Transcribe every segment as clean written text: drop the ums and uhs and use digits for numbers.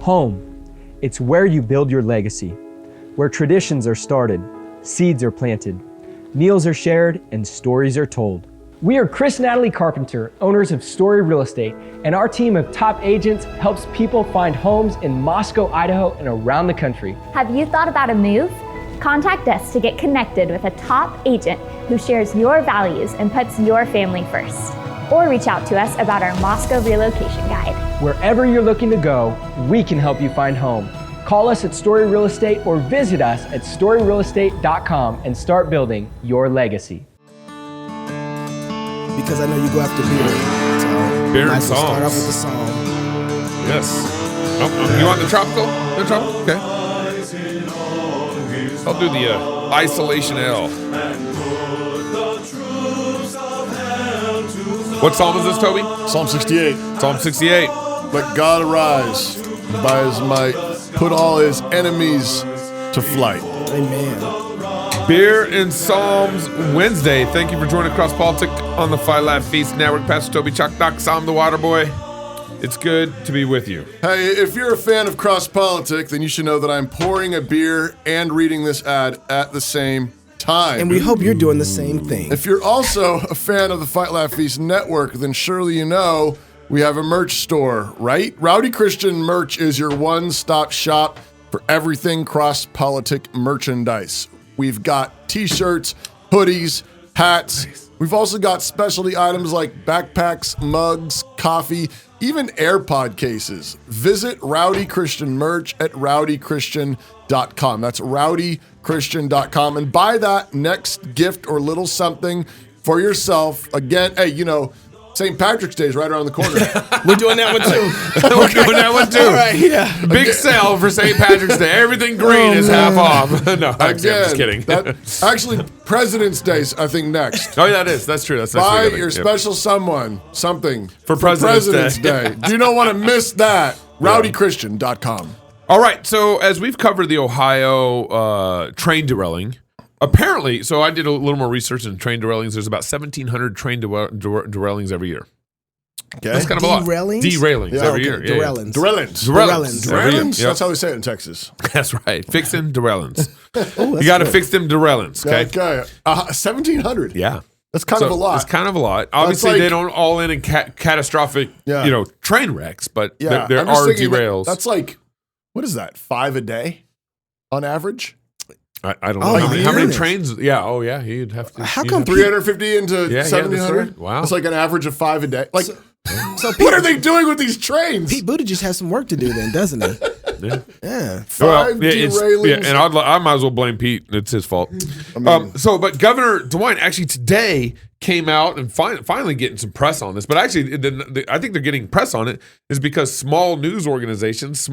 Home. It's where you build your legacy, where traditions are started, seeds are planted, meals are shared, and stories are told. We are Chris and Natalie Carpenter, owners of Story Real Estate, and our team of top agents helps people find homes in Moscow, Idaho, and around the country. Have you thought about a move? Contact us to get connected with a top agent who shares your values and puts your family first. Or reach out to us about our Moscow relocation guide. Wherever you're looking to go, we can help you find home. Call us at Story Real Estate or visit us at storyrealestate.com and start building your legacy. Because I know you go after beer. So Beer and might as well songs. start off with the song. Yes. You want the tropical? The tropical? Okay. I'll do the Isolation L. What psalm is this, Toby? Psalm 68. Psalm 68. Let God arise by his might, put all his enemies to flight. Amen. Beer and Psalms Wednesday. Thank you for joining Cross Politic on the Fight Laugh Feast Network. Pastor Toby Chuck Doc, Psalm the Water Boy. It's good to be with you. Hey, if you're a fan of Cross Politic, then you should know that I'm pouring a beer and reading this ad at the same time. And we hope you're doing the same thing. If you're also a fan of the Fight Laugh Feast Network, then surely you know we have a merch store, right? Rowdy Christian Merch is your one-stop shop for everything cross-politic merchandise. We've got t-shirts, hoodies, hats. Nice. We've also got specialty items like backpacks, mugs, coffee, even AirPod cases. Visit Rowdy Christian Merch at rowdychristian.com. That's rowdychristian.com. And buy that next gift or little something for yourself. Again, hey, you know, St. Patrick's Day is right around the corner. We're doing that one too. We're doing that one too. All right, yeah. Big sale for St. Patrick's Day. Everything green is half off. No, I'm just kidding. Actually, President's Day, I think, next. Oh, yeah, that is. That's true. That's Buy your special something for President's Day. You don't want to miss that. Rowdychristian.com. All right. So as we've covered the Ohio train derailing, apparently, so I did a little more research into train derailings. There's about 1,700 train derailings every year. Okay. That's kind of a lot. Derailings every year. Derailings. Every year. Yep. That's how we say it in Texas. That's right. Fixing derailings. You got to fix them derailings. Okay. 1,700. Yeah. That's kind of a lot. It's kind of a lot. Obviously, they don't all end in catastrophic, train wrecks, but there are derails. That's like, what is that? 5 a day on average? I don't know how many trains. Yeah. Oh, yeah. You'd have to. How come 350 into 1,700? Right. Wow. It's like an average of 5 a day. Like, so what are they doing with these trains? Pete Buttigieg just has some work to do then, doesn't he? Yeah. Five derailings. And I might as well blame Pete. It's his fault. But Governor DeWine actually today came out and finally getting some press on this. But actually, I think they're getting press on it is because small news organizations,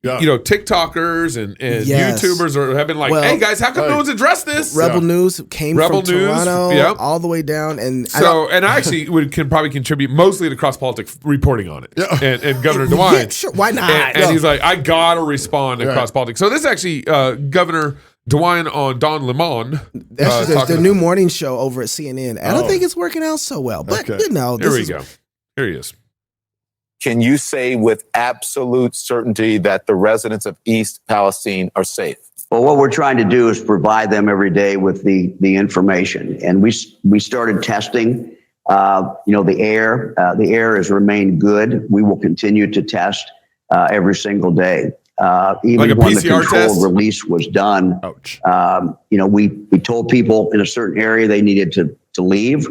TikTokers and YouTubers have been like, hey guys, how come no one's addressed this? Rebel News came from Toronto all the way down. And I actually can probably contribute mostly to Cross Politic reporting on it. Yeah. And Governor DeWine. Yeah, sure. Why not? And he's like, I got to respond to Cross Politic. So this is actually Governor DeWine on Don Lemon. That's the new morning show over at CNN. I don't think it's working out so well. But, Here we go. Here he is. Can you say with absolute certainty that the residents of East Palestine are safe? Well, what we're trying to do is provide them every day with the information. And we started testing, the air. The air has remained good. We will continue to test every single day. Even like when the PCR controlled release was done, we told people in a certain area they needed to leave.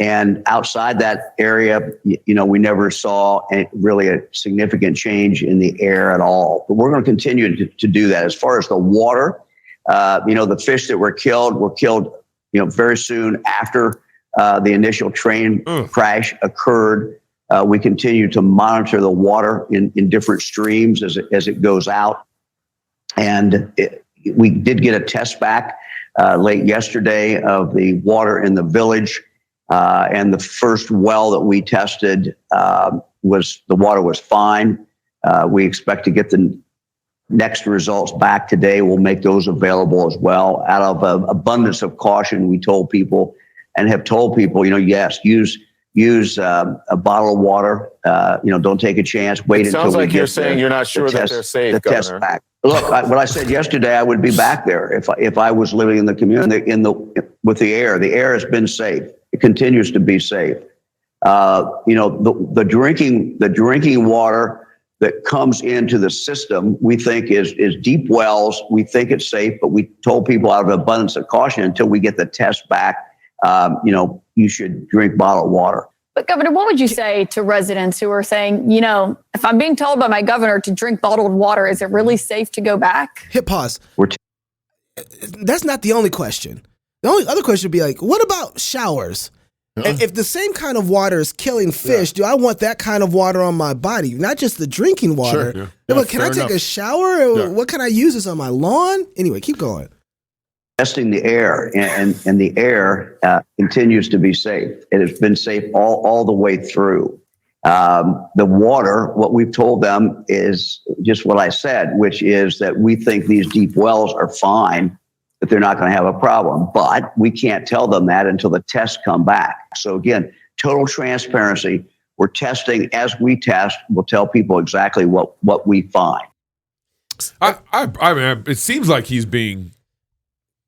And outside that area, we never saw really a significant change in the air at all. But we're going to continue to do that. As far as the water, the fish that were killed, very soon after the initial train crash occurred. We continue to monitor the water in different streams as it goes out. And we did get a test back late yesterday of the water in the village. And the first well that we tested the water was fine. We expect to get the next results back today. We'll make those available as well. Out of abundance of caution, we told people and have told people, yes, use use a bottle of water. Don't take a chance. Wait until Sounds we like get you're saying you're not sure that they're safe, the test Governor. back. Look, what I said yesterday, I would be back there if I was living in the community with the air. The air has been safe. It continues to be safe. The drinking water that comes into the system, we think is deep wells. We think it's safe, but we told people out of abundance of caution until we get the test back, you should drink bottled water. But Governor, what would you say to residents who are saying, if I'm being told by my governor to drink bottled water, is it really safe to go back? Hit pause. That's not the only question. The only other question would be like, what about showers? If the same kind of water is killing fish, do I want that kind of water on my body? Not just the drinking water. Sure. But can I take a shower? Or what can I use this on my lawn? Anyway, keep going. Testing the air, and the air continues to be safe. It has been safe all the way through. The water, what we've told them is just what I said, which is that we think these deep wells are fine, that they're not going to have a problem. But we can't tell them that until the tests come back. So again, total transparency. We're testing as we test. We'll tell people exactly what we find. I mean, it seems like he's being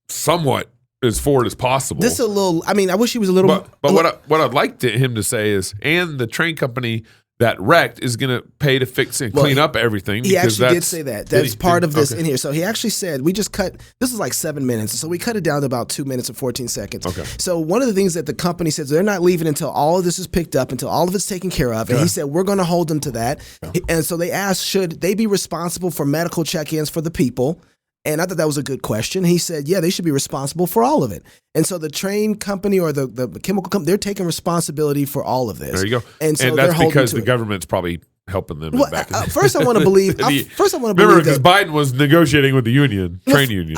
somewhat as forward as possible. This a little. I mean, I wish he was a little. But what I'd like him to say is, and the train company that wrecked is going to pay to fix and clean up everything. He actually did say that. That's part of this in here. So he actually said, we just cut, this is like 7 minutes. So we cut it down to about 2 minutes and 14 seconds. Okay. So one of the things that the company says, they're not leaving until all of this is picked up, until all of it's taken care of. And he said, we're going to hold them to that. And so they asked, should they be responsible for medical check-ins for the people? And I thought that was a good question. He said, yeah, they should be responsible for all of it. And so the train company or the chemical company, they're taking responsibility for all of this. There you go. And so that's they're because the government's probably helping them. First, I want to believe. Remember, because Biden was negotiating with the train union.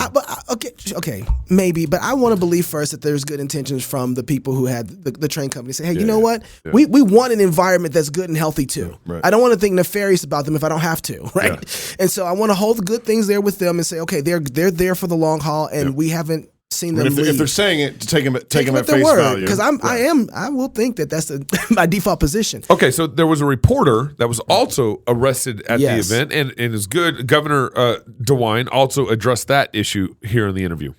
Okay, maybe, but I want to believe first that there's good intentions from the people who had the train company say, hey, you know what? Yeah. We want an environment that's good and healthy too. Yeah, right. I don't want to think nefarious about them if I don't have to, right? Yeah. And so I want to hold the good things there with them and say, okay, they're there for the long haul, and we haven't seen them leave. If they're saying it, to take them at face value. Because I will think that that's my default position. Okay, so there was a reporter that was also arrested at the event, and it's good. Governor DeWine also addressed that issue here in the interview.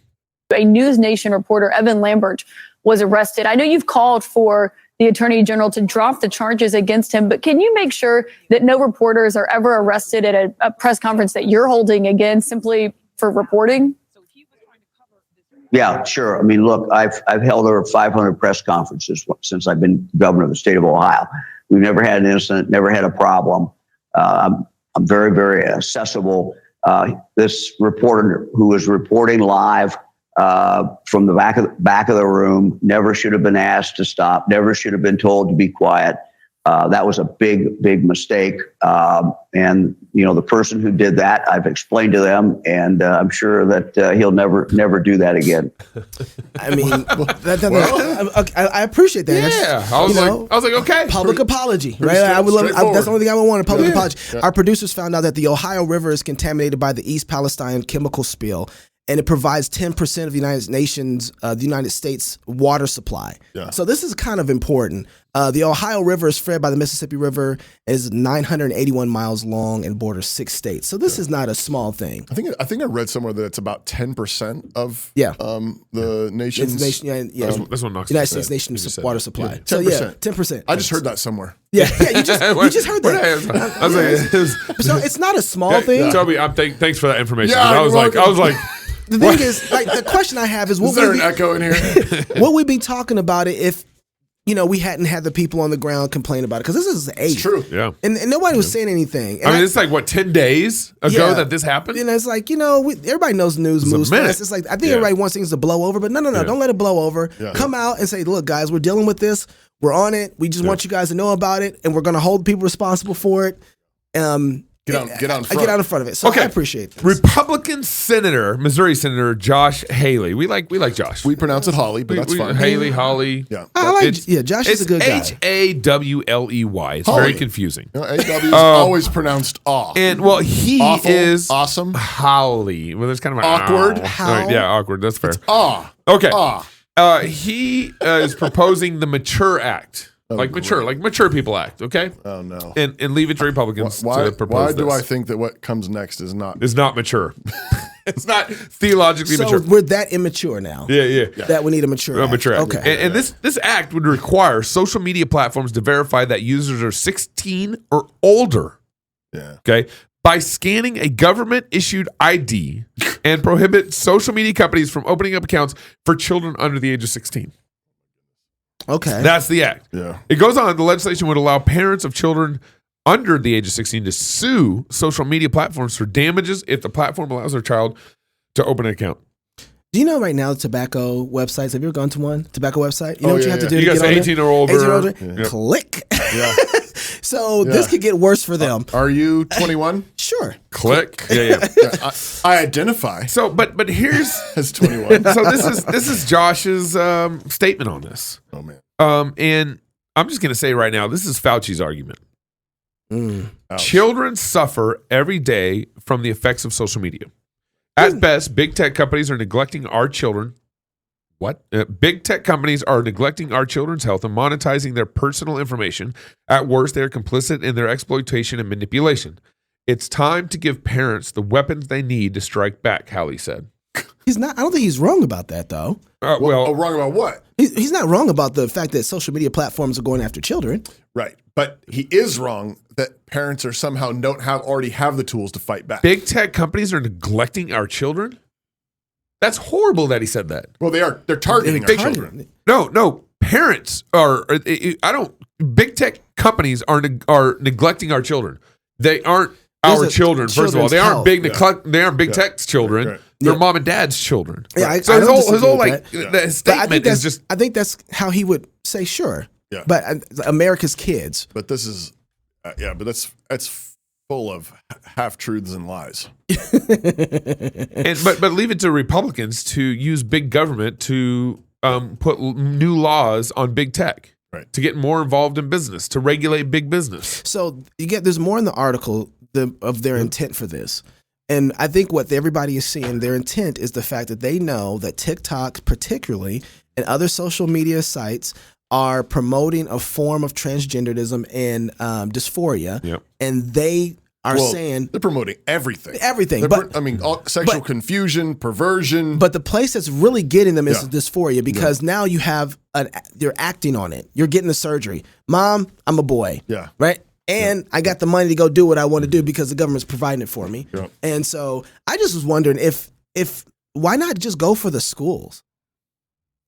A News Nation reporter, Evan Lambert, was arrested. I know you've called for the Attorney General to drop the charges against him, but can you make sure that no reporters are ever arrested at a press conference that you're holding again simply for reporting? Yeah, sure. I mean, look, I've held over 500 press conferences since I've been governor of the state of Ohio. We've never had an incident, never had a problem. I'm very, very accessible. This reporter who was reporting live from the back of the room never should have been asked to stop, never should have been told to be quiet. That was a big, big mistake. And, the person who did that, I've explained to them, and I'm sure that he'll never do that again. I mean, I appreciate that. Yeah. I was like, okay. Public apology, right? That's the only thing I would want, a public apology. Yeah. Our producers found out that the Ohio River is contaminated by the East Palestine chemical spill, and it provides 10% of the United States water supply. Yeah. So this is kind of important. The Ohio River is fed by the Mississippi River, is 981 miles long and borders 6 states. So this is not a small thing. I think I read somewhere that it's about 10% of the nation's. That's what knocks United States nation's water supply. Yeah, 10%. 10%. I just heard that somewhere. Yeah, you just heard that. I was like, so it's not a small thing. Toby, thanks for that information. Yeah, I was like. The thing is, the question I have is, is there an echo in here? What would we be talking about it if, we hadn't had the people on the ground complain about it? Because this is the 8th. It's true. Yeah. And nobody was saying anything. And it's like, 10 days ago that this happened? And it's like, everybody knows news moves fast. It's like, I think everybody wants things to blow over, but no, don't let it blow over. Yeah. Come out and say, look, guys, we're dealing with this. We're on it. We just want you guys to know about it, and we're going to hold people responsible for it. Get out in front of it. So I appreciate this. Republican Missouri Senator Josh Hawley. We like Josh. We pronounce it Hawley, but that's fine. Hawley. Yeah. Josh is a good guy. Hawley. It's very confusing. AW is always pronounced aw. And he awful, is awesome. Hawley. Well, there's kind of awkward. Right, yeah, awkward. That's fair. It's aw. Okay. Aw. He is proposing the Mature Act. like mature people act. Okay. Oh no. And leave it to Republicans to propose Why do this. I think that what comes next is not mature? It's not theologically mature. So we're that immature now. Yeah. That we need a mature act. Mature act. Okay. And this act would require social media platforms to verify that users are 16 or older. Yeah. Okay. By scanning a government-issued ID and prohibit social media companies from opening up accounts for children under the age of 16. Okay. That's the act. Yeah. It goes on. The legislation would allow parents of children under the age of 16 to sue social media platforms for damages if the platform allows their child to open an account. Do you know right now tobacco websites? Have you ever gone to one tobacco website? You know what you have to do You to got get on 18 or older. 18 or older? Yeah. Click. Yeah. So this could get worse for them. Are you 21? Sure. Click. Yeah. I identify So, but here's as 21. so this is Josh's statement on this. Oh man. And I'm just gonna say right now, this is Fauci's argument. Ouch. Children suffer every day from the effects of social media. At best, big tech companies are neglecting our children. What? Big tech companies are neglecting our children's health and monetizing their personal information. At worst, they are complicit in their exploitation and manipulation. It's time to give parents the weapons they need to strike back, Hawley said. He's not. I don't think he's wrong about that, though. Wrong about what? He's not wrong about the fact that social media platforms are going after children. Right. But he is wrong that parents are somehow already have the tools to fight back. Big tech companies are neglecting our children? That's horrible that he said that. Well, they're targeting our children. No, parents are. Big tech companies are neglecting our children. They aren't our children. First of all, they aren't They aren't big tech's children. Right. They're mom and dad's children. Yeah, So his whole statement is just. I think that's how he would say sure. Yeah. But America's kids. But this is, but that's full of half truths and lies. But leave it to Republicans to use big government to put new laws on big tech, right? To get more involved in business, to regulate big business. So there's more in the article of their intent for this. And I think what everybody is seeing, their intent is the fact that they know that TikTok particularly and other social media sites are promoting a form of transgenderism and dysphoria. Yep. And they are saying they're promoting everything. Sexual confusion, perversion. But the place that's really getting them is dysphoria because now you have you're acting on it. You're getting the surgery. Mom, I'm a boy. Yeah. Right? And I got the money to go do what I want to do because the government's providing it for me. Yeah. And so I just was wondering if why not just go for the schools?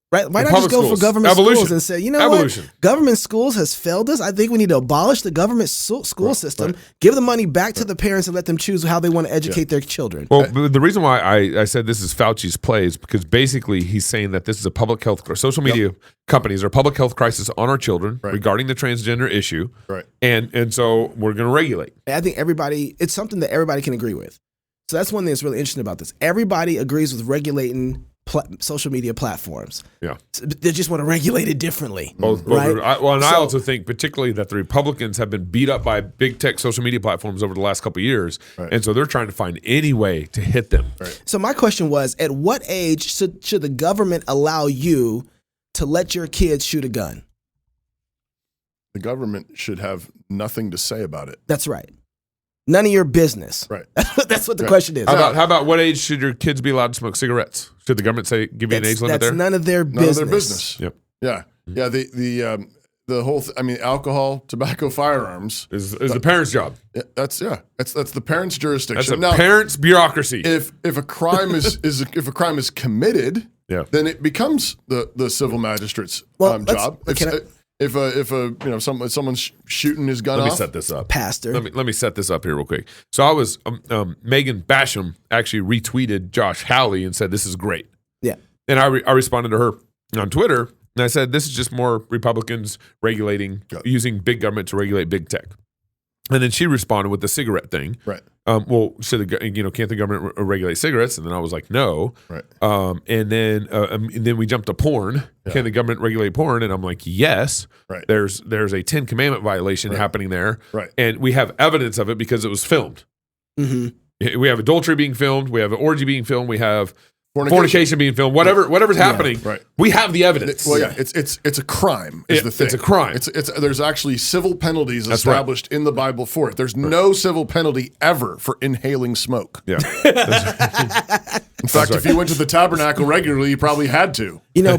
Right? Why not just go for government schools and say, you know what? Government schools has failed us. I think we need to abolish the government school system, give the money back to the parents and let them choose how they want to educate their children. Well, the reason why I said this is Fauci's play is because basically he's saying that this is a public health, social media companies are public health crisis on our children regarding the transgender issue. Right. And so we're going to regulate. I think it's something that everybody can agree with. So that's one thing that's really interesting about this. Everybody agrees with regulating social media platforms. Yeah. They just want to regulate it differently. Right? I also think particularly that the Republicans have been beat up by big tech social media platforms over the last couple of years. Right. And so they're trying to find any way to hit them. Right. So my question was, at what age should the government allow you to let your kids shoot a gun? The government should have nothing to say about it. That's right. None of your business. Right. That's what the question is. How about what age should your kids be allowed to smoke cigarettes? Should the government give you an age limit there? That's none of their business. None of their business. Yep. Yeah. Yeah. The whole alcohol, tobacco, firearms is the parents' job. That's the parents' jurisdiction. That's a parents' bureaucracy. If a crime if a crime is committed, then it becomes the civil magistrate's job. If someone's shooting his gun off. Let me set this up. Pastor. Let me set this up here real quick. So I was Megan Basham actually retweeted Josh Hawley and said this is great. Yeah. And I responded to her on Twitter and I said this is just more Republicans using big government to regulate big tech. And then she responded with the cigarette thing. Right. Well, can't the government regulate cigarettes? And then I was like, no. Right. And then we jumped to porn. Yeah. Can the government regulate porn? And I'm like, yes. Right. There's a 10 commandment violation happening there. Right. And we have evidence of it because it was filmed. Mm-hmm. We have adultery being filmed. We have an orgy being filmed. We have fornication being filmed, whatever's happening, right. We have the evidence. Well, yeah, it's a crime is the thing. It's a crime. There's actually civil penalties established in the Bible for it. There's no civil penalty ever for inhaling smoke. Yeah. In fact, if you went to the tabernacle regularly, you probably had to. You know,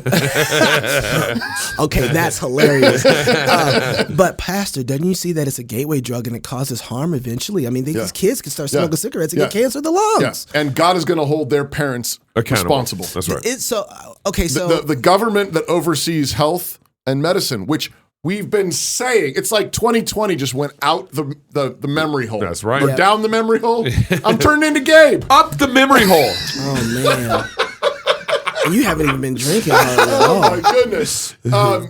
okay, that's hilarious. But Pastor, doesn't you see that it's a gateway drug and it causes harm eventually? I mean, these kids can start smoking cigarettes and get cancer of the lungs. Yes, and God is going to hold their parents responsible. That's right. The government that oversees health and medicine, which we've been saying, it's like 2020 just went out the memory hole. That's right. Or down the memory hole. I'm turning into Gabe. Up the memory hole. Oh, man. You haven't even been drinking hardly at all. Oh my goodness!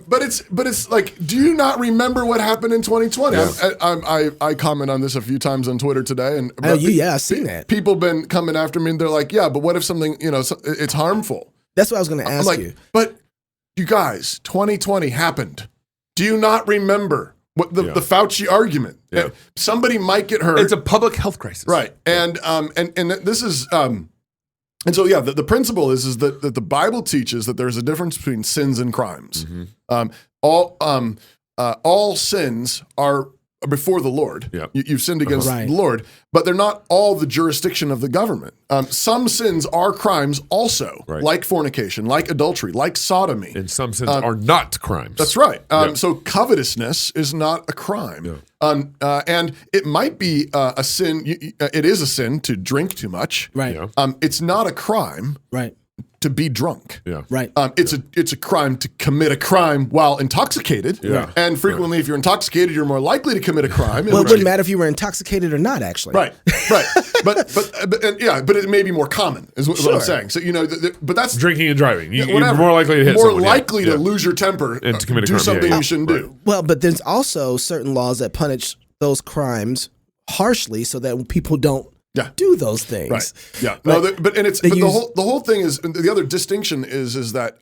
But it's like, do you not remember what happened in 2020? Yeah. I comment on this a few times on Twitter today, and I've seen that. People been coming after me, and they're like, "Yeah, but what if something, it's harmful?" That's what I was going to ask you. But you guys, 2020 happened. Do you not remember what the Fauci argument? Yeah. Somebody might get hurt. It's a public health crisis, right? And this is. And so, the principle is that the Bible teaches that there's a difference between sins and crimes. Mm-hmm. All sins are before the Lord. Yeah. You've sinned against the Lord, but they're not all the jurisdiction of the government. Some sins are crimes also, like fornication, like adultery, like sodomy. And some sins are not crimes. That's right. So covetousness is not a crime. Yeah. And it might be a sin. It is a sin to drink too much. Right. Yeah. It's not a crime. Right. To be drunk. Yeah. Right. It's a crime to commit a crime while intoxicated. Yeah. And frequently, if you're intoxicated, you're more likely to commit a crime. Well, it wouldn't matter if you were intoxicated or not, actually. Right. But it may be more common, is what I'm saying. So but that's drinking and driving. You're more likely to hit someone. More likely to lose your temper and to commit a do crime. Something you shouldn't do. Well, but there's also certain laws that punish those crimes harshly, so that people don't do those things. Right. Yeah. No, the whole thing is, the other distinction is that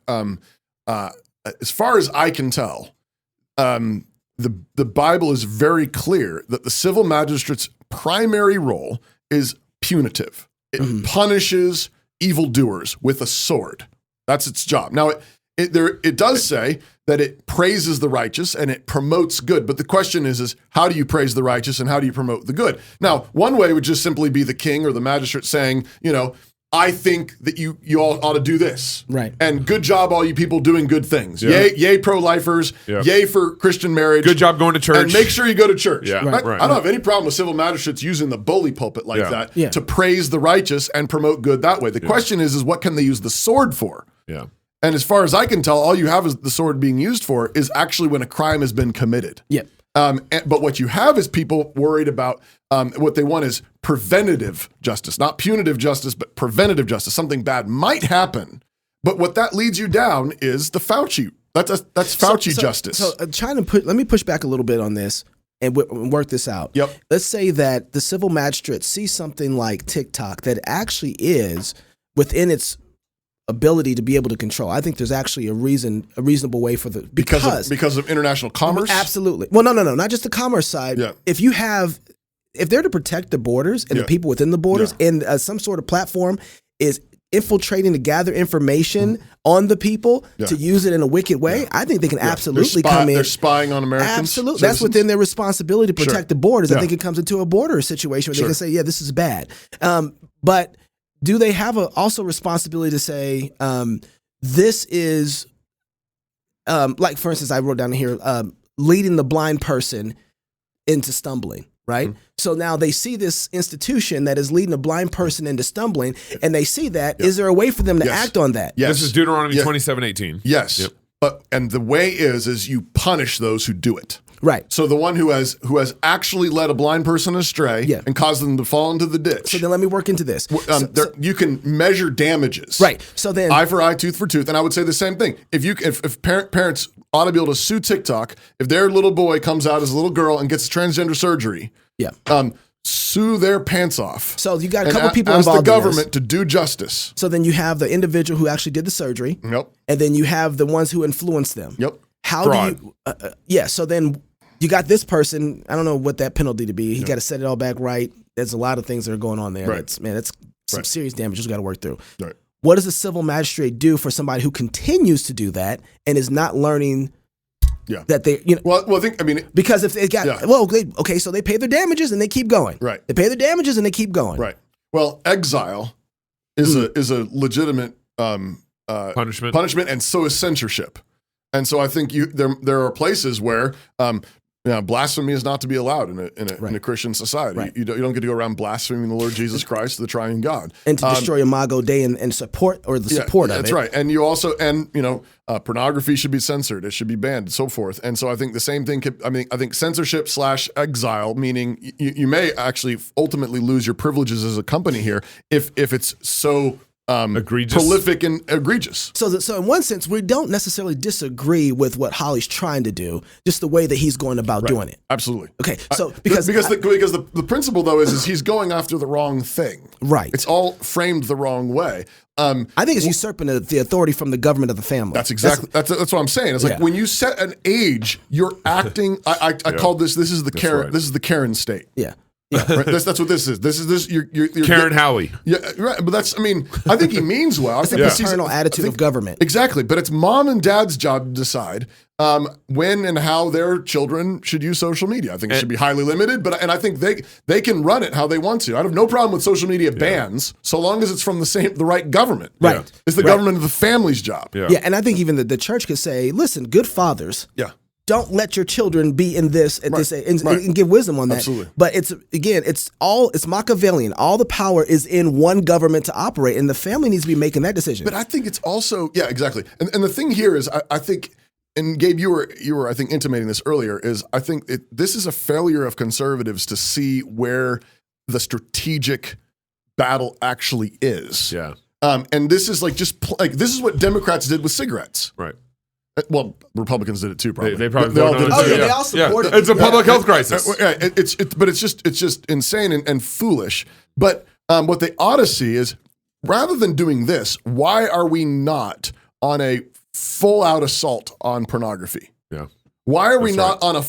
as far as I can tell, the Bible is very clear that the civil magistrate's primary role is punitive. It punishes evildoers with a sword. That's its job. Now, it does say that it praises the righteous and it promotes good. But the question is how do you praise the righteous and how do you promote the good? Now, one way would just simply be the king or the magistrate saying, I think that you all ought to do this. Right. And good job, all you people doing good things. Yeah. Yay, pro-lifers. Yeah. Yay for Christian marriage. Good job going to church. And make sure you go to church. Yeah. Right. I don't have any problem with civil magistrates using the bully pulpit like that to praise the righteous and promote good that way. The question is what can they use the sword for? Yeah. And as far as I can tell, all you have is the sword being used for is actually when a crime has been committed. Yeah. But what you have is people worried about what they want is preventative justice, not punitive justice, but preventative justice. Something bad might happen, but what that leads you down is the Fauci. That's Fauci justice. So let me push back a little bit on this and work this out. Yep. Let's say that the civil magistrate sees something like TikTok that actually is within its ability to be able to control. I think there's actually a reasonable way for because of international commerce. Absolutely. Well, no, not just the commerce side. Yeah. If they're to protect the borders and the people within the borders, and some sort of platform is infiltrating to gather information on the people to use it in a wicked way, I think they can absolutely come in. They're spying on Americans. Absolutely. That's within their responsibility to protect the borders. I think it comes into a border situation where they can say, this is bad. But do they have also responsibility to say, this is, like, for instance, I wrote down here, leading the blind person into stumbling, right? Mm-hmm. So now they see this institution that is leading a blind person into stumbling, and they see that. Is there a way for them to act on that? Yes. This is Deuteronomy 27:18. Yes. Yep. And the way is you punish those who do it. Right. So the one who has actually led a blind person astray and caused them to fall into the ditch. So then let me work into this. You can measure damages. Right. So then eye for eye, tooth for tooth. And I would say the same thing. If parents ought to be able to sue TikTok, if their little boy comes out as a little girl and gets transgender surgery, sue their pants off. So you got a couple people involved. Ask the government in to do justice. So then you have the individual who actually did the surgery. Yep. And then you have the ones who influenced them. Yep. How do you? So then you got this person. I don't know what that penalty to be. He got to set it all back right. There's a lot of things that are going on there. Right. That's some serious damages we got to work through. Right. What does a civil magistrate do for somebody who continues to do that and is not learning that they, because if they got, so they pay their damages and they keep going. Right. They pay their damages and they keep going. Right. Well, exile is a legitimate punishment, and so is censorship. And so I think there are places where blasphemy is not to be allowed in a Christian society. Right. You don't get to go around blaspheming the Lord Jesus Christ, the Triune God, and to destroy Imago Dei and support support of it. That's right. And you also pornography should be censored. It should be banned, and so forth. And so I think the same thing. I think censorship / exile, meaning you may actually ultimately lose your privileges as a company here if it's so prolific and egregious. So in one sense, we don't necessarily disagree with what Hawley's trying to do, just the way that he's going about doing it. Absolutely. Okay. So because the principle though is he's going after the wrong thing. Right. It's all framed the wrong way. I think it's usurping the authority from the government of the family. That's exactly that's what I'm saying. It's like when you set an age, you're acting. I called this is the Karen. Right. This is the Karen state. Yeah. Yeah, right. That's what this is. This is you're Karen Howley. Yeah, right. But I think he means well. It's a paternal attitude of government. Exactly. But it's mom and dad's job to decide when and how their children should use social media. I think it should be highly limited, and I think they can run it how they want to. I have no problem with social media bans, so long as it's from the right government. Right. Yeah. It's the government of the family's job. Yeah, and I think even the church could say, listen, good fathers. Yeah. Don't let your children be in this at this age, and give wisdom on that. Absolutely. But it's Machiavellian. All the power is in one government to operate, and the family needs to be making that decision. But I think it's also exactly. And the thing here is, I think, and Gabe, you were I think intimating this earlier, is I think this is a failure of conservatives to see where the strategic battle actually is. Yeah. And this is this is what Democrats did with cigarettes. Right. Well, Republicans did it too. Probably they probably all did it too. They all supported it. It's a public health crisis. But it's just insane and foolish. But what they ought to see is, rather than doing this, why are we not on a full out assault on pornography? Yeah. Why are we not on a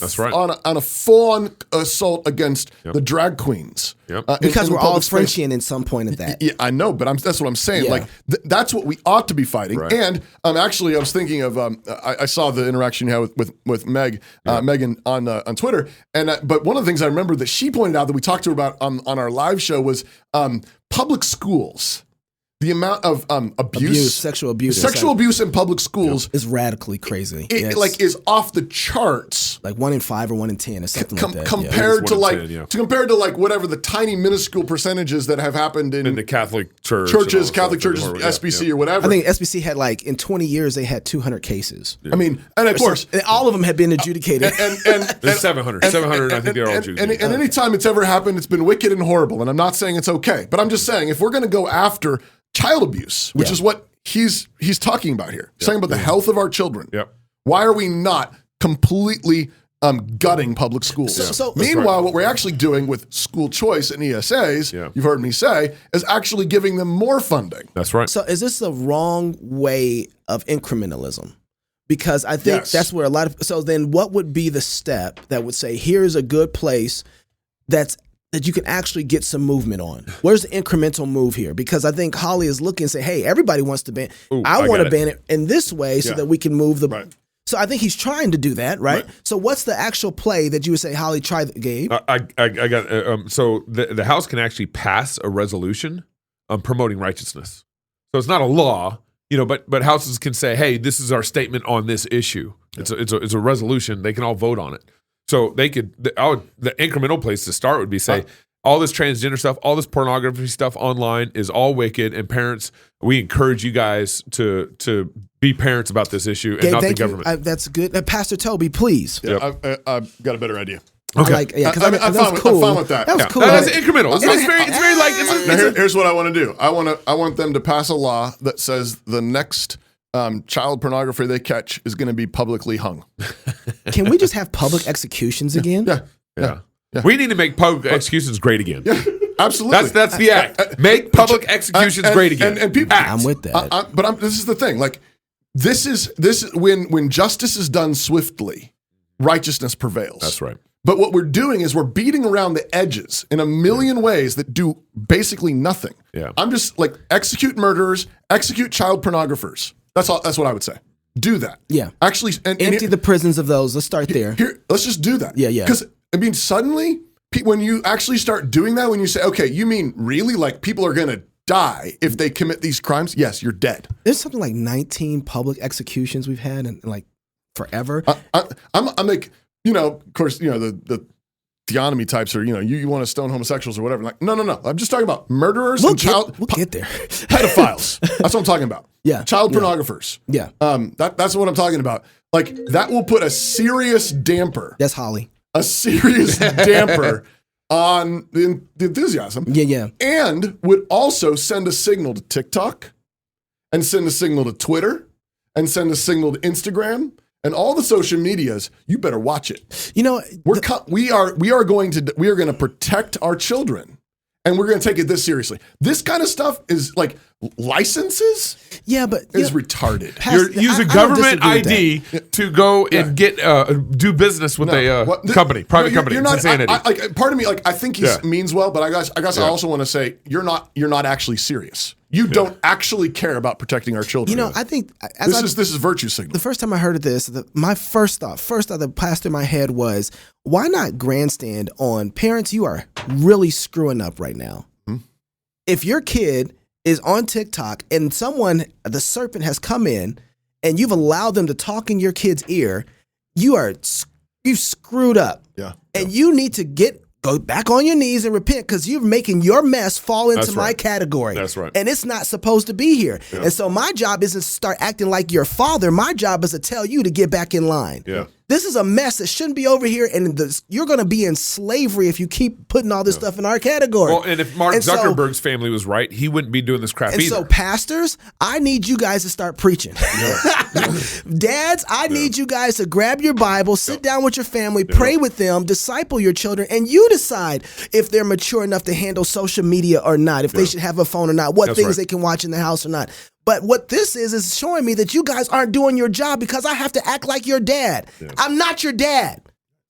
full on assault against the drag queens? Yep. Because we're all Frenchian in some point of that. Yeah, I know, but that's what I'm saying. Yeah. Like that's what we ought to be fighting. Right. And actually, I was thinking of I saw the interaction you had with Megan on Twitter, and but one of the things I remember that she pointed out that we talked to her about on our live show was public schools. The amount of sexual abuse in public schools is radically crazy. It is off the charts. Like 1 in 5 or 1 in 10 or something like that. Compared to whatever the tiny minuscule percentages that have happened in the Catholic churches, SBC or whatever. I think SBC had in 20 years they had 200 cases. Yeah. I mean, and of course, and all of them had been adjudicated. And 700. 700. I think they're all adjudicated. And anytime it's ever happened, it's been wicked and horrible. And I'm not saying it's okay, but I'm just saying if we're going to go after child abuse, which is what he's talking about here. He's talking about the health of our children. Yep. Why are we not completely gutting public schools? So meanwhile, what we're actually doing with school choice and ESAs, you've heard me say, is actually giving them more funding. That's right. So is this the wrong way of incrementalism? Because I think that's where so then what would be the step that would say, here's a good place that you can actually get some movement on? Where's the incremental move here? Because I think Hawley is looking and say, hey, everybody wants to ban. I want to ban it in this way so that we can move the. Right. So I think he's trying to do that, right? So what's the actual play that you would say, Hawley, try, Gabe? I got so the House can actually pass a resolution promoting righteousness. So it's not a law, but houses can say, hey, this is our statement on this issue. It's a resolution. They can all vote on it. So they could. The incremental place to start would be say, all this transgender stuff, all this pornography stuff online is all wicked, and parents, we encourage you guys to be parents about this issue and not the government. That's good. Pastor Toby, please. Yeah, I've got a better idea. Okay. I'm fine with that. That was cool. That's incremental. It's very like. Here's what I want to do. I want them to pass a law that says the next child pornography they catch is going to be publicly hung. Can we just have public executions again? Yeah. We need to make public executions great again. Yeah, absolutely. That's the act. Make public executions great again. And people, I'm with that. But this is the thing. Like this is when justice is done swiftly, righteousness prevails. That's right. But what we're doing is we're beating around the edges in a million ways that do basically nothing. Yeah. I'm just like, execute murderers, execute child pornographers. That's all. That's what I would say. Do that. Yeah. Actually, and Empty the prisons of those. Let's start there. Here, let's just do that. Yeah. Because I mean, suddenly, when you actually start doing that, when you say, okay, you mean really, like, people are going to die if they commit these crimes? Yes, you're dead. There's something like 19 public executions we've had in like forever. I'm like, of course, the theonomy types are, you want to stone homosexuals or whatever. Like, no. I'm just talking about murderers We'll and get there. pedophiles. That's what I'm talking about. Yeah. Child pornographers. Yeah. That's what I'm talking about. Like, that will put a serious damper. That's Holly. A serious damper on the enthusiasm. Yeah. And would also send a signal to TikTok and send a signal to Twitter and send a signal to Instagram and all the social medias. You better watch it. We are going to protect our children, and we're going to take it this seriously. This kind of stuff is like licenses. Yeah, but is retarded. You're using government ID to go and get do business with a company, private company. You're not. It's insanity. Part of me, I think he means well, but I guess I also want to say you're not actually serious. You don't actually care about protecting our children. I think this is virtue signal. The first time I heard of this, my first thought that passed through my head was, why not grandstand on parents? You are really screwing up right now. Mm-hmm. If your kid is on TikTok and the serpent has come in and you've allowed them to talk in your kid's ear, you've screwed up. Yeah. And you need to go back on your knees and repent, because you're making your mess fall into my category. That's right. And it's not supposed to be here. Yeah. And so my job isn't to start acting like your father. My job is to tell you to get back in line. Yeah. This is a mess that shouldn't be over here, and you're going to be in slavery if you keep putting all this stuff in our category. Well, and if Mark Zuckerberg's family was right, he wouldn't be doing this crap either. And so, pastors, I need you guys to start preaching. Dads, I need you guys to grab your Bible, sit down with your family, pray with them, disciple your children, and you decide if they're mature enough to handle social media or not, if they should have a phone or not, what things they can watch in the house or not. But what this is showing me that you guys aren't doing your job, because I have to act like your dad. Yeah. I'm not your dad,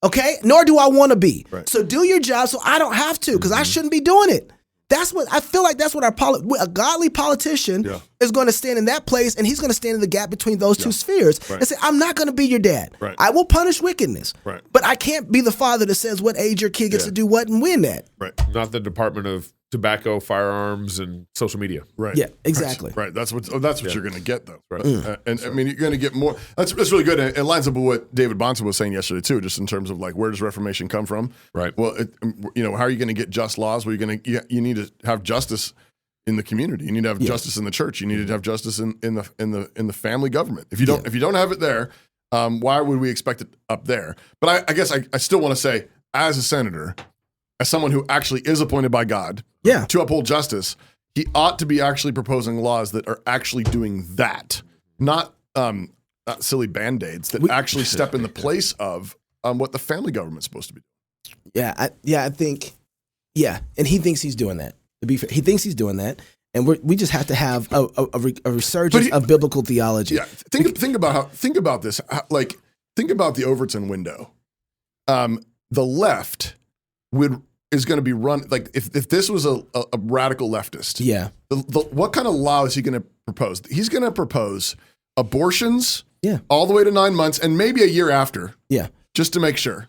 okay? Nor do I want to be. Right. So do your job so I don't have to, because I shouldn't be doing it. That's what I feel like. That's what a godly politician is going to stand in that place, and he's going to stand in the gap between those two spheres and say, I'm not going to be your dad. Right. I will punish wickedness, right. But I can't be the father that says what age your kid gets to do what and when that. Right. Not the Department of Tobacco, Firearms, and Social Media. Right. Yeah, exactly. Right. That's what you're going to get, though. Right. And I mean, you're going to get more. That's really good. And it lines up with what David Bonson was saying yesterday too, just in terms of like, where does Reformation come from? Right. Well, how are you going to get just laws? Well, you need to have justice in the community. You need to have justice in the church. You need to have justice in the family government. If you don't have it there, why would we expect it up there? But I guess I still want to say, as a senator, as someone who actually is appointed by God to uphold justice, he ought to be actually proposing laws that are actually doing that, not silly Band-Aids that actually step in the place of what the family government's supposed to be doing. I think, and he thinks he's doing that. To be fair, he thinks he's doing that, and we just have to have a resurgence of biblical theology. Yeah, think about this. Think about the Overton window. The left is going to be run, like if this was a radical leftist. Yeah. What kind of law is he going to propose? He's going to propose abortions all the way to 9 months and maybe a year after. Yeah. Just to make sure.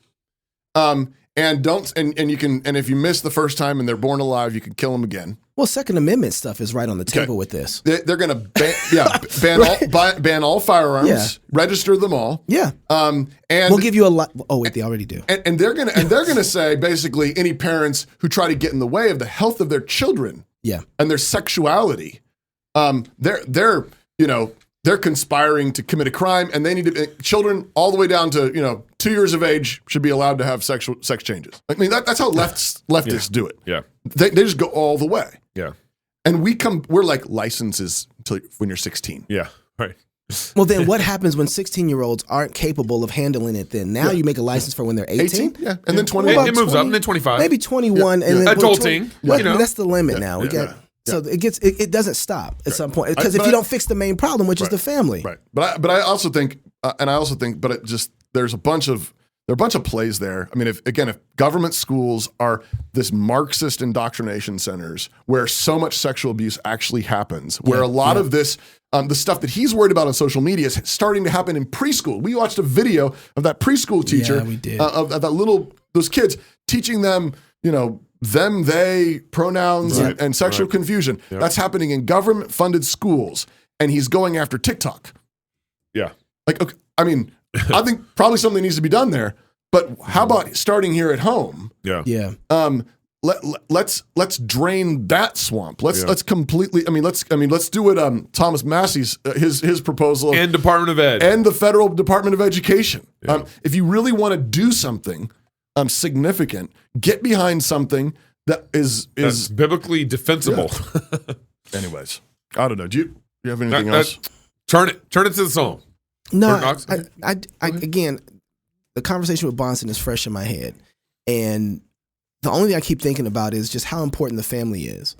And if you miss the first time and they're born alive, you can kill them again. Well, Second Amendment stuff is right on the table with this. They're going to ban all firearms, register them all. Yeah. And we'll give you a lot. Oh wait, they already do. And they're gonna say basically any parents who try to get in the way of the health of their children, and their sexuality, they're conspiring to commit a crime, and they need to children all the way down to 2 years of age should be allowed to have sex changes. I mean that's how leftists do it. Yeah, they just go all the way. Yeah, and we're like licenses until when you're 16. Yeah, right. Well, then what happens when 16-year-olds aren't capable of handling it then? Now you make a license for when they're 18? Yeah, and then 21. It moves up, and then 25. Maybe 21. And then adulting. That's the limit now. So it doesn't stop at some point. Because if you don't fix the main problem, which is the family. Right. But I also think, there's a bunch of There are a bunch of plays there. I mean, if government schools are this Marxist indoctrination centers where so much sexual abuse actually happens, where a lot of this, the stuff that he's worried about on social media is starting to happen in preschool. We watched a video of that preschool teacher, of those kids, teaching them, them, they, pronouns, and sexual confusion. Yep. That's happening in government-funded schools, and he's going after TikTok. Yeah. Like, okay, I mean, I think probably something needs to be done there, but how about starting here at home? Yeah. Yeah. Let's drain that swamp. Let's completely. Let's do what Thomas Massey's his proposal and Department of Ed and the Federal Department of Education. Yeah. If you really want to do something significant, get behind something that's biblically defensible. Yeah. Anyways, I don't know. Do you have anything else? Turn it to the song. No, I again, the conversation with Bonson is fresh in my head, and the only thing I keep thinking about is just how important the family is.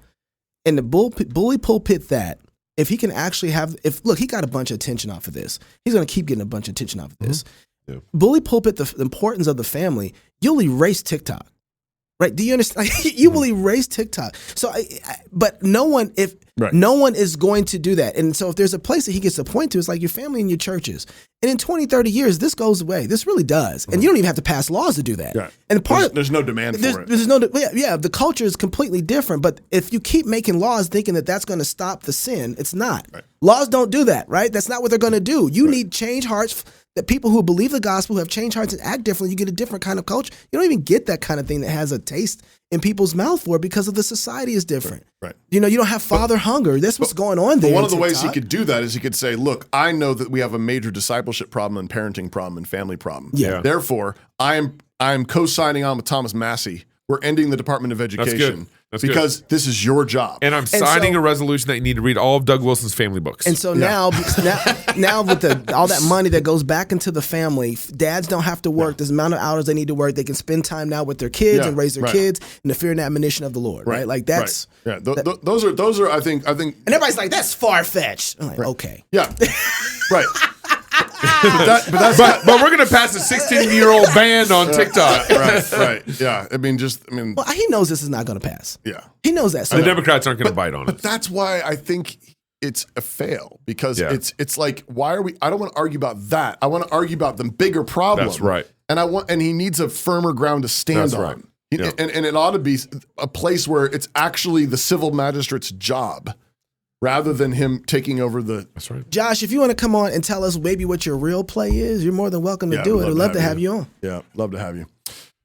And the bully pulpit that, if he can actually he got a bunch of attention off of this. He's going to keep getting a bunch of attention off of this. Mm-hmm. Yeah. Bully pulpit, the importance of the family, you'll erase TikTok. Right? Do you understand? You will erase TikTok. So, but no one is going to do that. And so if there's a place that he gets to point to, it's like your family and your churches. And in 20, 30 years, this goes away. This really does. And you don't even have to pass laws to do that. Yeah. And there's no demand for it. The culture is completely different. But if you keep making laws thinking that that's going to stop the sin, it's not. Right. Laws don't do that, right? That's not what they're going to do. You need change hearts. That people who believe the gospel, who have changed hearts and act differently, you get a different kind of culture. You don't even get that kind of thing that has a taste in people's mouth for it because of the society is different. Right. You don't have father hunger. That's what's going on there. But one of the ways he could do that is he could say, look, I know that we have a major discipleship problem and parenting problem and family problem. Yeah. Therefore, I'm co-signing on with Thomas Massey. We're ending the Department of Education. That's because this is your job. And I'm signing a resolution that you need to read all of Doug Wilson's family books. And so now with all that money that goes back into the family, dads don't have to work. There's the amount of hours they need to work. They can spend time now with their kids and raise their kids in the fear and admonition of the Lord. Right? Like that's those are I think and everybody's like, that's far-fetched. I'm like, okay. Yeah. Right. But we're gonna pass a 16-year-old ban on TikTok. Right. Yeah. Well, he knows this is not gonna pass. Yeah. He knows that. So the Democrats aren't gonna bite on it. But that's why I think it's a fail, because it's like, why are we? I don't want to argue about that. I want to argue about the bigger problem. That's right. And he needs a firmer ground to stand on. Right. Yeah. And it ought to be a place where it's actually the civil magistrate's job, rather than him taking over the. That's right. Josh, if you want to come on and tell us maybe what your real play is, you're more than welcome to do it. I'd love to have you on. Yeah, love to have you.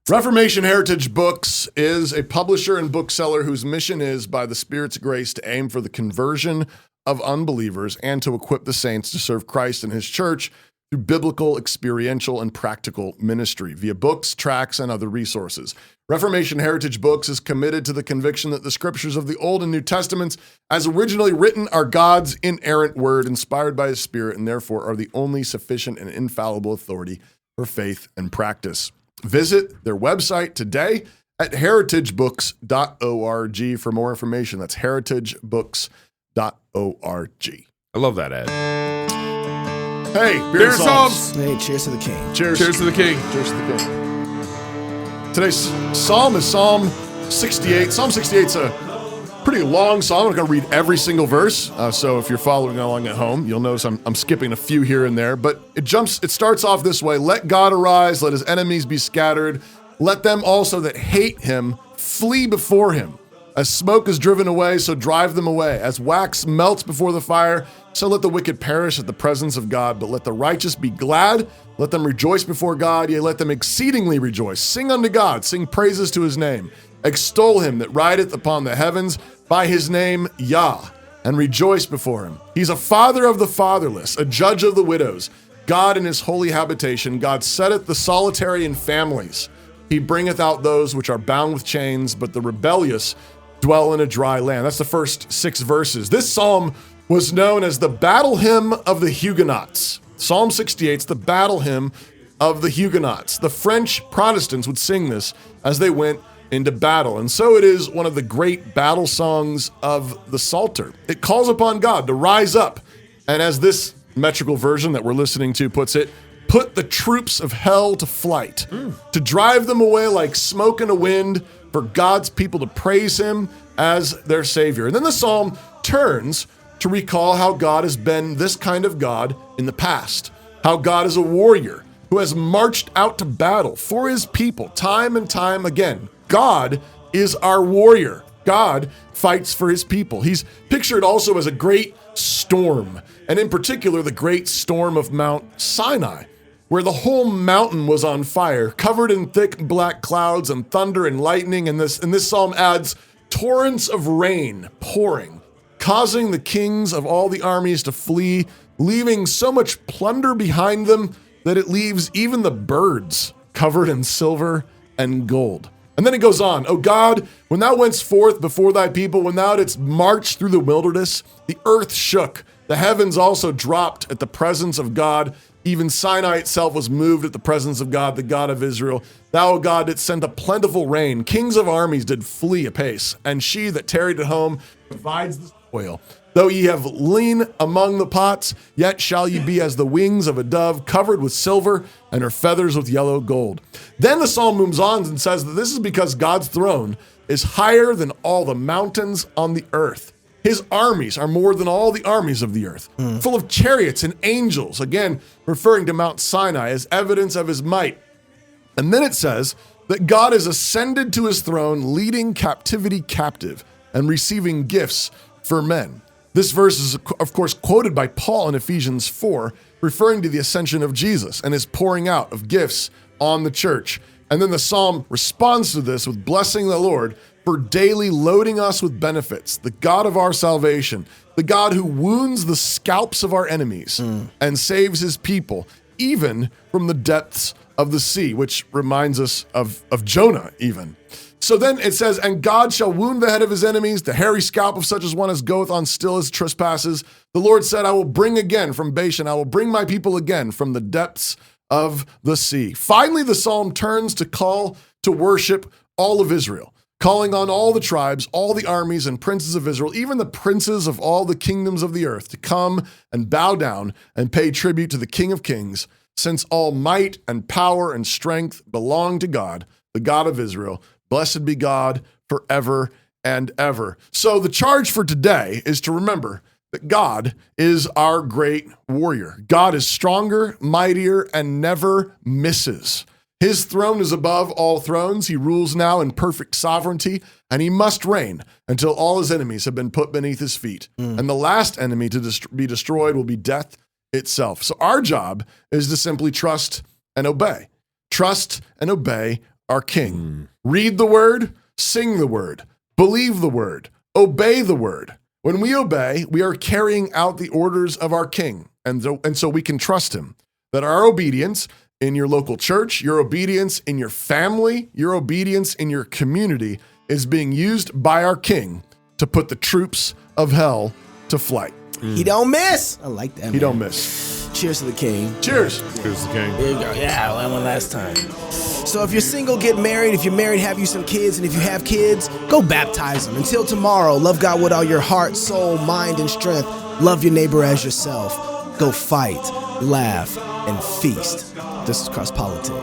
Reformation Heritage Books is a publisher and bookseller whose mission is, by the Spirit's grace, to aim for the conversion of unbelievers and to equip the saints to serve Christ and his church through biblical, experiential, and practical ministry via books, tracts, and other resources. Reformation Heritage Books is committed to the conviction that the scriptures of the Old and New Testaments, as originally written, are God's inerrant word, inspired by his Spirit, and therefore are the only sufficient and infallible authority for faith and practice. Visit their website today at heritagebooks.org for more information. That's heritagebooks.org. I love that ad. Hey, beer and Psalms. Hey, cheers to the king. Cheers. Cheers to the king. Cheers to the king. Today's psalm is Psalm 68. Psalm 68 is a pretty long psalm. I'm going to read every single verse. So if you're following along at home, you'll notice I'm skipping a few here and there. But it starts off this way. Let God arise. Let his enemies be scattered. Let them also that hate him flee before him. As smoke is driven away, so drive them away. As wax melts before the fire, so let the wicked perish at the presence of God. But let the righteous be glad. Let them rejoice before God. Yea, let them exceedingly rejoice. Sing unto God. Sing praises to his name. Extol him that rideth upon the heavens by his name, Yah, and rejoice before him. He's a father of the fatherless, a judge of the widows. God in his holy habitation. God setteth the solitary in families. He bringeth out those which are bound with chains, but the rebellious dwell in a dry land. That's the first 6 verses. This psalm was known as the battle hymn of the Huguenots. Psalm 68 is the battle hymn of the Huguenots. The French Protestants would sing this as they went into battle. And so it is one of the great battle songs of the Psalter. It calls upon God to rise up. And as this metrical version that we're listening to puts it, put the troops of hell to flight, to drive them away like smoke in a wind, for God's people to praise him as their Savior. And then the psalm turns to recall how God has been this kind of God in the past, how God is a warrior who has marched out to battle for his people time and time again. God is our warrior. God fights for his people. He's pictured also as a great storm, and in particular, the great storm of Mount Sinai, where the whole mountain was on fire, covered in thick black clouds and thunder and lightning. And this psalm adds torrents of rain pouring, causing the kings of all the armies to flee, leaving so much plunder behind them that it leaves even the birds covered in silver and gold. And then it goes on, O God, when thou wentest forth before thy people, when thou didst march through the wilderness, the earth shook, the heavens also dropped at the presence of God. Even Sinai itself was moved at the presence of God, the God of Israel. Thou, O God, didst send a plentiful rain. Kings of armies did flee apace, and she that tarried at home divides the spoil. Though ye have lean among the pots, yet shall ye be as the wings of a dove, covered with silver, and her feathers with yellow gold. Then the psalm moves on and says that this is because God's throne is higher than all the mountains on the earth. His armies are more than all the armies of the earth, full of chariots and angels, again, referring to Mount Sinai as evidence of his might. And then it says that God is ascended to his throne, leading captivity captive and receiving gifts for men. This verse is, of course, quoted by Paul in Ephesians 4, referring to the ascension of Jesus and his pouring out of gifts on the church. And then the psalm responds to this with blessing the Lord for daily loading us with benefits, the God of our salvation, the God who wounds the scalps of our enemies and saves his people, even from the depths of the sea, which reminds us of Jonah even. So then it says, and God shall wound the head of his enemies, the hairy scalp of such as one as goeth on still his trespasses. The Lord said, I will bring again from Bashan, I will bring my people again from the depths of the sea. Finally, the psalm turns to call to worship all of Israel, calling on all the tribes, all the armies and princes of Israel, even the princes of all the kingdoms of the earth, to come and bow down and pay tribute to the King of Kings, since all might and power and strength belong to God, the God of Israel. Blessed be God forever and ever. So the charge for today is to remember that God is our great warrior. God is stronger, mightier, and never misses. His throne is above all thrones. He rules now in perfect sovereignty, and he must reign until all his enemies have been put beneath his feet. And the last enemy to be destroyed will be death itself. So our job is to simply trust and obey. Trust and obey our King. Read the word, sing the word, believe the word, obey the word. When we obey, we are carrying out the orders of our King, and so we can trust him. That our obedience in your local church, your obedience in your family, your obedience in your community is being used by our King to put the troops of hell to flight. He don't miss. I like that. He don't miss. Cheers to the King. Cheers. Here's the King. There you go. Yeah, I won last time. So if you're single, get married. If you're married, have you some kids. And if you have kids, go baptize them. Until tomorrow, love God with all your heart, soul, mind, and strength. Love your neighbor as yourself. Go fight, laugh, and feast. This is Cross Politic.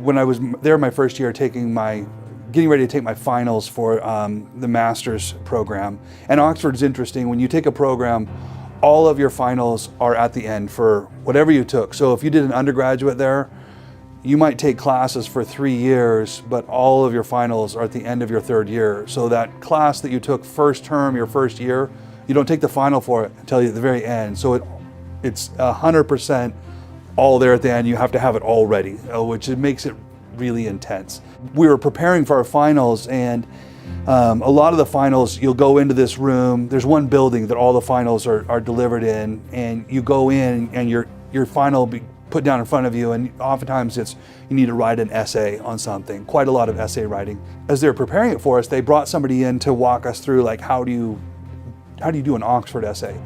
When I was there my first year getting ready to take my finals for the master's program. And Oxford's interesting. When you take a program, all of your finals are at the end for whatever you took. So if you did an undergraduate there, you might take classes for 3 years, but all of your finals are at the end of your third year. So that class that you took first term, your first year, you don't take the final for it until at the very end. So it's 100% all there at the end. You have to have it all ready, which makes it really intense. We were preparing for our finals, and a lot of the finals, you'll go into this room. There's one building that all the finals are delivered in, and you go in and your final will be put down in front of you, and oftentimes you need to write an essay on something, quite a lot of essay writing. As they were preparing it for us, they brought somebody in to walk us through, like, how do you do an Oxford essay?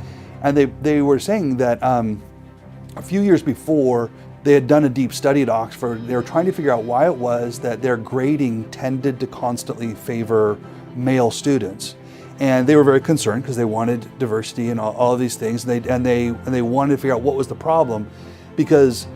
And they were saying that a few years before, they had done a deep study at Oxford. They were trying to figure out why it was that their grading tended to constantly favor male students. And they were very concerned because they wanted diversity and all of these things. And they wanted to figure out what was the problem, because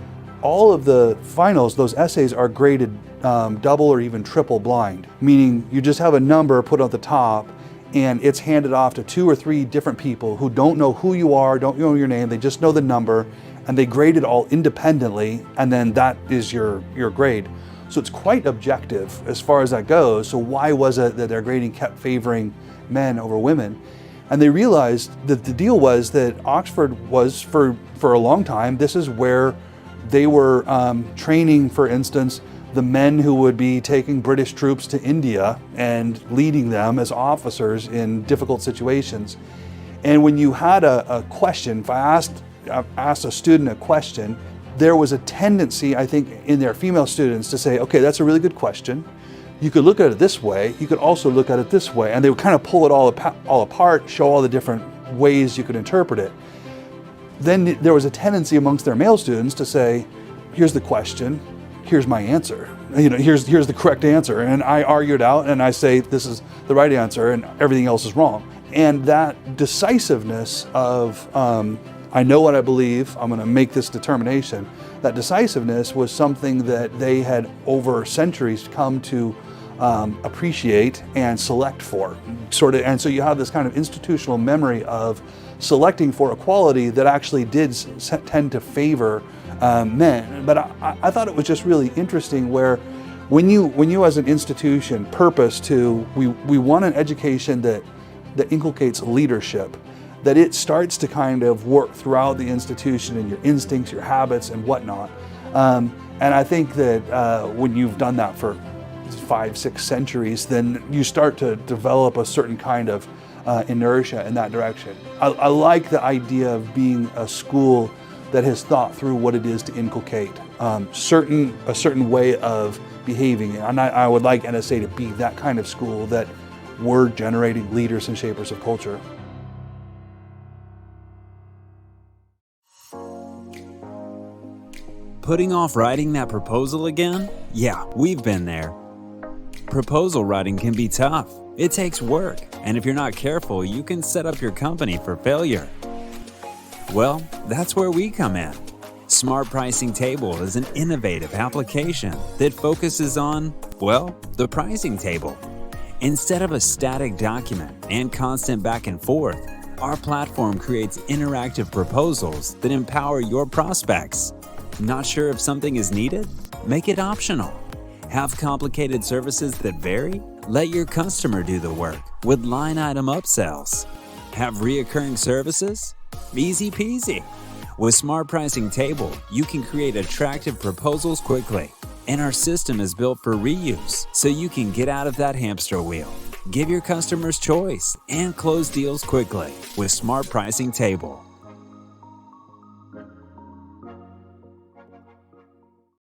all of the finals, those essays are graded double or even triple blind, meaning you just have a number put at the top and it's handed off to 2 or 3 different people who don't know who you are, don't know your name, they just know the number, and they grade it all independently, and then that is your grade. So it's quite objective as far as that goes. So why was it that their grading kept favoring men over women? And they realized that the deal was that Oxford was, for a long time, this is where they were training, for instance, the men who would be taking British troops to India and leading them as officers in difficult situations. And when you had a question, if I asked a student a question, there was a tendency, I think, in their female students to say, okay, that's a really good question. You could look at it this way, you could also look at it this way, and they would kind of pull it all apart, show all the different ways you could interpret it. Then there was a tendency amongst their male students to say, here's the question, here's my answer. Here's the correct answer. And I argue it out and I say this is the right answer and everything else is wrong. And that decisiveness of, I know what I believe, I'm gonna make this determination, that decisiveness was something that they had over centuries come to appreciate and select for. And so you have this kind of institutional memory of selecting for equality that actually did tend to favor men. But I thought it was just really interesting where when you as an institution purpose to, we want an education that inculcates leadership, that it starts to kind of work throughout the institution and your instincts, your habits and whatnot. And I think that when you've done that for 5-6 centuries, then you start to develop a certain kind of inertia in that direction. I like the idea of being a school that has thought through what it is to inculcate a certain way of behaving. And I would like NSA to be that kind of school, that we're generating leaders and shapers of culture. Putting off writing that proposal again? Yeah, we've been there. Proposal writing can be tough. It takes work, and if you're not careful, you can set up your company for failure. Well, that's where we come in. Smart Pricing Table is an innovative application that focuses on, well, the pricing table. Instead of a static document and constant back and forth, our platform creates interactive proposals that empower your prospects. Not sure if something is needed? Make it optional. Have complicated services that vary? Let your customer do the work with line item upsells. Have reoccurring services? Easy peasy. With Smart Pricing Table, you can create attractive proposals quickly. And our system is built for reuse, so you can get out of that hamster wheel. Give your customers choice and close deals quickly with Smart Pricing Table.